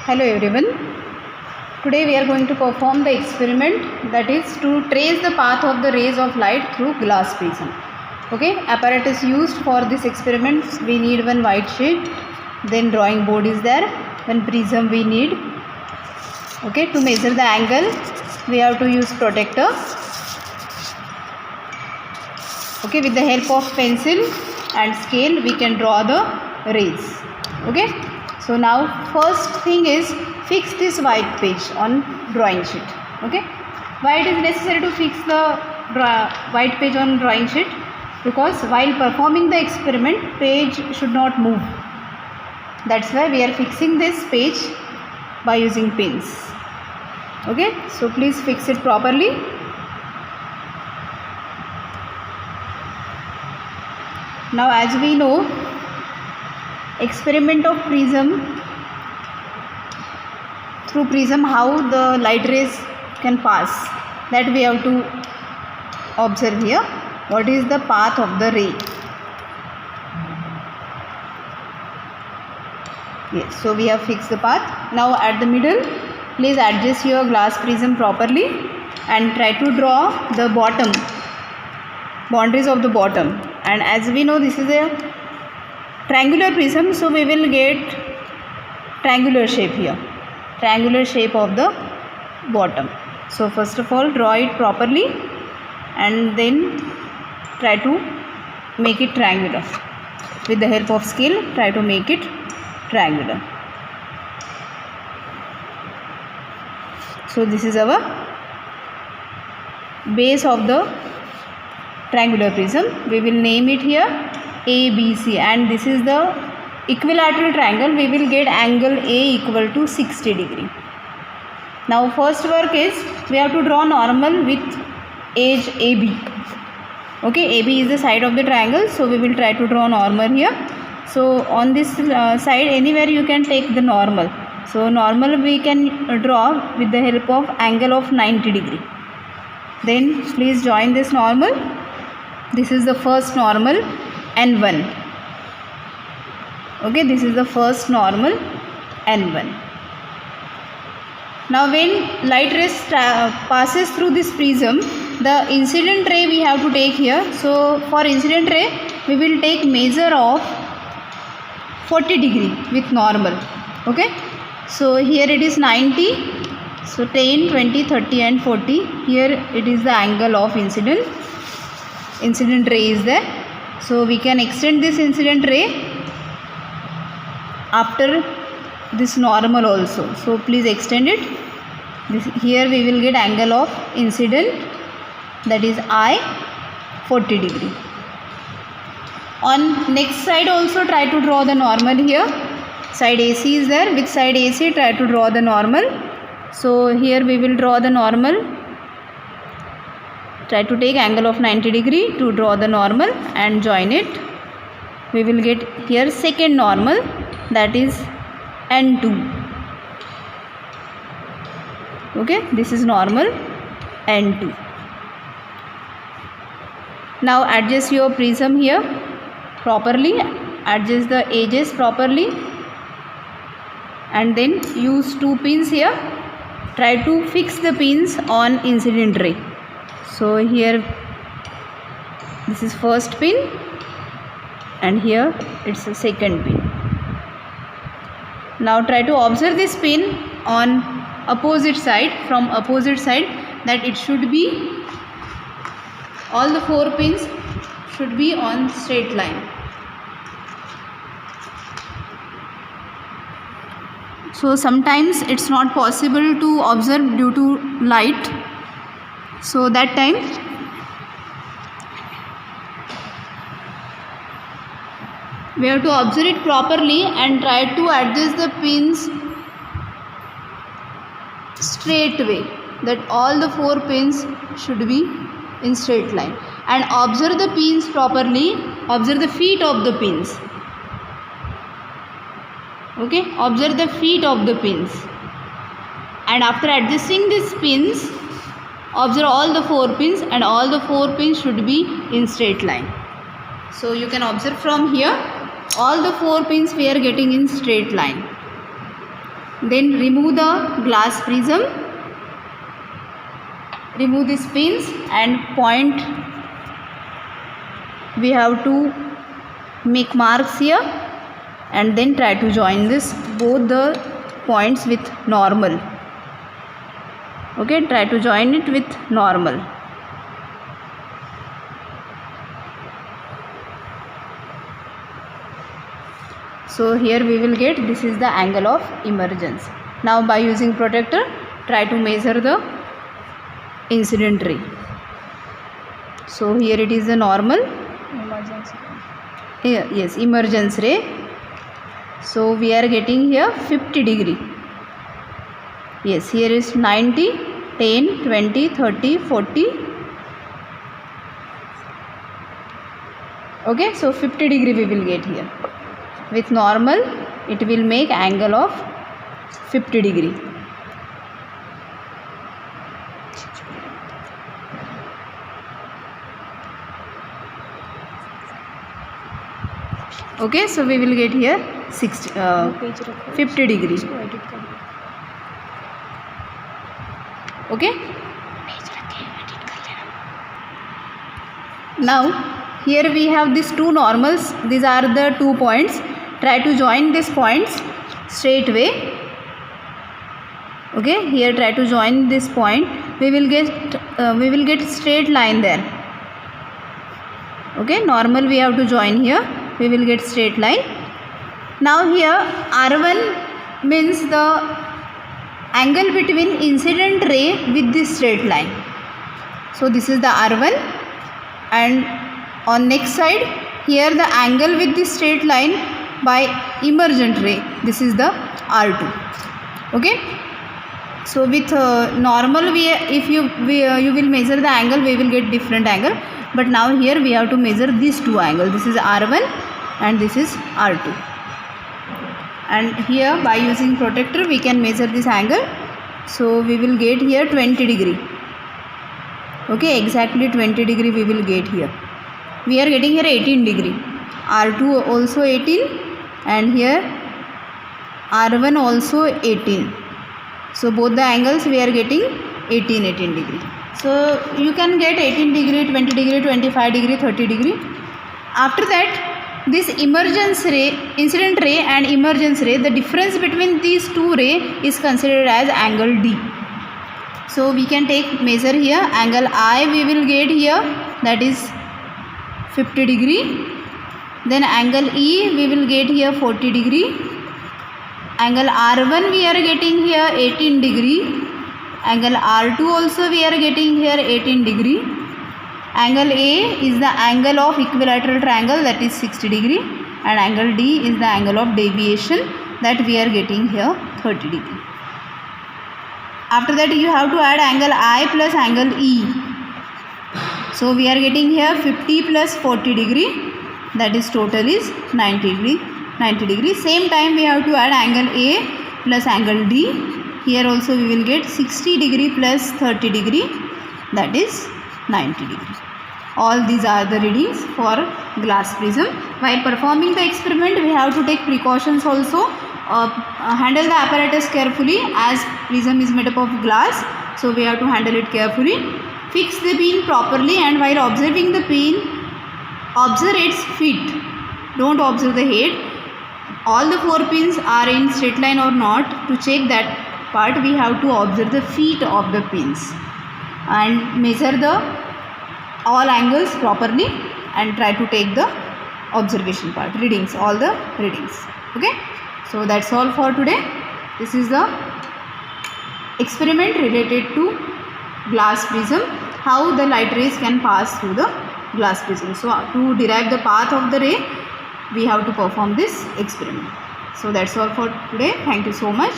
Hello everyone. Today we are going to perform the experiment, that is to trace the path of the rays of light through glass prism. Okay, apparatus used for this experiment, we need one white sheet, then drawing board is there, one prism we need. Okay, to measure the angle we have to use protector. Okay, with the help of pencil and scale we can draw the rays. Okay, so now first thing is fix this white page on drawing sheet. Okay, why it is necessary to fix the white page on drawing sheet? Because while performing the experiment page should not move. That's why we are fixing this page by using pins. Okay, so please fix it properly. Now as we know, experiment of prism, through prism how the light rays can pass, that we have to observe here. What is the path of the ray? Yes, so we have fixed the path. Now at the middle, please adjust your glass prism properly and try to draw the bottom, boundaries of the bottom. And as we know, this is a triangular prism, so we will get triangular shape here, triangular shape of the bottom. So first of all draw it properly and then try to make it triangular. With the help of scale, try to make it triangular. So this is our base of the triangular prism. We will name it here ABC, and this is the equilateral triangle. We will get angle A equal to 60 degree. Now first work is we have to draw normal with edge AB. Okay, AB is the side of the triangle, so we will try to draw normal here. So on this side anywhere you can take the normal. So normal we can draw with the help of angle of 90 degree. Then please join this normal. This is the first normal N1. Okay, this is the first normal N1. Now when light rays passes through this prism, the incident ray we have to take here. So for incident ray we will take measure of 40 degree with normal. Okay, so here it is 90. So 10, 20, 30 and 40. Here it is the angle of incident ray is there. So we can extend this incident ray after this normal also. So please extend it. Here we will get angle of incident, that is I, 40 degree. On next side also try to draw the normal here. Side AC is there. With side AC try to draw the normal. So here we will draw the normal. Try to take angle of 90 degree to draw the normal and join it. We will get here second normal, that is N2. Okay, this is normal N2. Now adjust your prism here properly, adjust the edges properly and then use two pins here. Try to fix the pins on incident ray. So here this is first pin and here it's the second pin. Now try to observe this pin on opposite side, from opposite side, that it should be, all the four pins should be on straight line. So sometimes it's not possible to observe due to light. So that time we have to observe it properly and try to adjust the pins straight way, that all the four pins should be in straight line. And observe the pins properly, observe the feet of the pins. Okay, observe the feet of the pins. And after adjusting these pins, observe all the four pins, and all the four pins should be in straight line. So you can observe from here, all the four pins we are getting in straight line. Then remove the glass prism, remove these pins and point. We have to make marks here and then try to join this both the points with normal. Okay, try to join it with normal. So here we will get, this is the angle of emergence. Now by using protractor, try to measure the incident ray. So here it is the normal. Emergence. Yes, emergence ray. So we are getting here 50 degree. Yes, here is 90, 10, 20, 30, 40. Okay, so 50 degree we will get here. With normal, it will make angle of 50 degree. Okay, so we will get here 50 degree. Okay. Now here we have these two normals. These are the 2 points. Try to join these points straight way. Okay, here try to join this point. We will get straight line there. Okay, normal we have to join here. We will get straight line. Now here R1 means the angle between incident ray with this straight line. So this is the R1, and on next side here the angle with this straight line by emergent ray, this is the R2. Okay, so with normal if you will measure the angle, we will get different angle, but now here we have to measure these two angles. This is R1 and this is R2, and here by using protractor we can measure this angle. So we will get here 20 degree. Okay, exactly 20 degree we will get here. We are getting here 18 degree. R2 also 18 and here R1 also 18. So both the angles we are getting 18 degree. So you can get 18 degree, 20 degree, 25 degree, 30 degree. After that, this emergence ray, incident ray and emergence ray, the difference between these two ray is considered as angle D. So we can take measure here. Angle I we will get here, that is 50 degree. Then angle E we will get here 40 degree. Angle R1 we are getting here 18 degree. Angle R2 also we are getting here 18 degree. Angle A is the angle of equilateral triangle, that is 60 degree, and angle D is the angle of deviation, that we are getting here 30 degree. After that you have to add angle I plus angle E. So we are getting here 50 plus 40 degree, that is total is 90 degree. Same time we have to add angle A plus angle D. Here also we will get 60 degree plus 30 degree, that is 90 degree. All these are the readings for glass prism. While performing the experiment, we have to take precautions also. Handle the apparatus carefully, as prism is made up of glass, so we have to handle it carefully. Fix the pin properly, and while observing the pin, observe its feet. Don't observe the head. All the 4 pins are in straight line or not. To check that part, we have to observe the feet of the pins and measure the all angles properly and try to take the observation part, readings, all the readings. Okay, so that's all for today. This is the experiment related to glass prism, how the light rays can pass through the glass prism. So to derive the path of the ray, we have to perform this experiment. So that's all for today. Thank you so much.